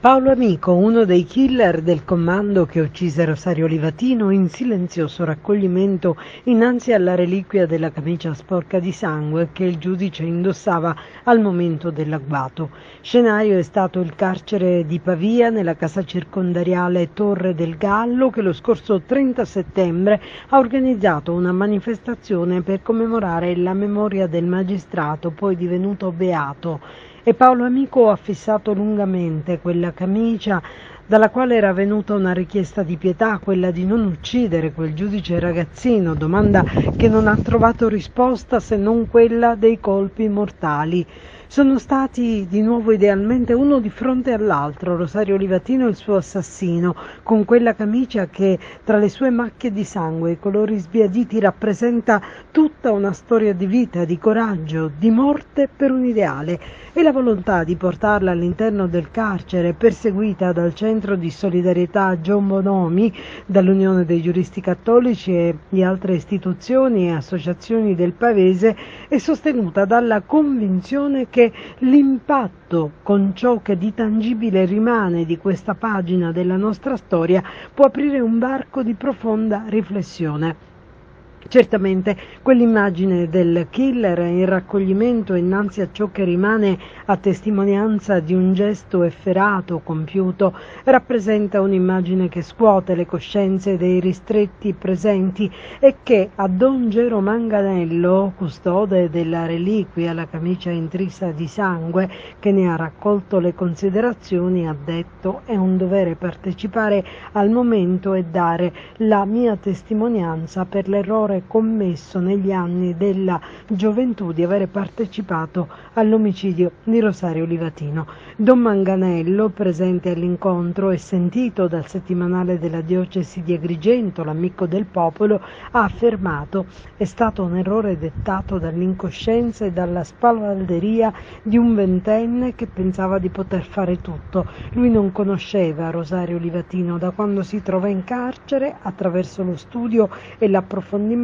Paolo Amico, uno dei killer del commando che uccise Rosario Livatino in silenzioso raccoglimento innanzi alla reliquia della camicia sporca di sangue che il giudice indossava al momento dell'agguato. Scenario è stato il carcere di Pavia nella casa circondariale Torre del Gallo che lo scorso 30 settembre ha organizzato una manifestazione per commemorare la memoria del magistrato poi divenuto beato. E Paolo Amico ha fissato lungamente quella camicia dalla quale era venuta una richiesta di pietà, quella di non uccidere quel giudice ragazzino, domanda che non ha trovato risposta se non quella dei colpi mortali. Sono stati di nuovo idealmente uno di fronte all'altro, Rosario Livatino e il suo assassino, con quella camicia che tra le sue macchie di sangue e i colori sbiaditi rappresenta tutta una storia di vita, di coraggio, di morte per un ideale, e la volontà di portarla all'interno del carcere, perseguita dal Centro di Solidarietà John Bonomi, dall'Unione dei Giuristi Cattolici e di altre istituzioni e associazioni del Pavese, è sostenuta dalla convinzione che l'impatto con ciò che di tangibile rimane di questa pagina della nostra storia può aprire un varco di profonda riflessione. Certamente quell'immagine del killer in raccoglimento innanzi a ciò che rimane a testimonianza di un gesto efferato, compiuto, rappresenta un'immagine che scuote le coscienze dei ristretti presenti e che a Don Gero Manganello, custode della reliquia, la camicia intrisa di sangue, che ne ha raccolto le considerazioni, ha detto: è un dovere partecipare al momento e dare la mia testimonianza per l'errore commesso negli anni della gioventù di avere partecipato all'omicidio di Rosario Livatino. Don Manganello, presente all'incontro e sentito dal settimanale della diocesi di Agrigento, l'amico del popolo, ha affermato: è stato un errore dettato dall'incoscienza e dalla spavalderia di un ventenne che pensava di poter fare tutto. Lui non conosceva Rosario Livatino. Da quando si trova in carcere, attraverso lo studio e l'approfondimento,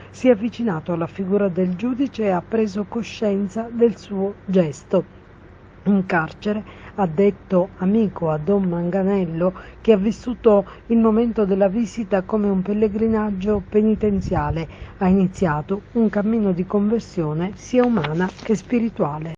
si è avvicinato alla figura del giudice e ha preso coscienza del suo gesto. In carcere, ha detto Amico a Don Manganello, che ha vissuto il momento della visita come un pellegrinaggio penitenziale, ha iniziato un cammino di conversione sia umana che spirituale.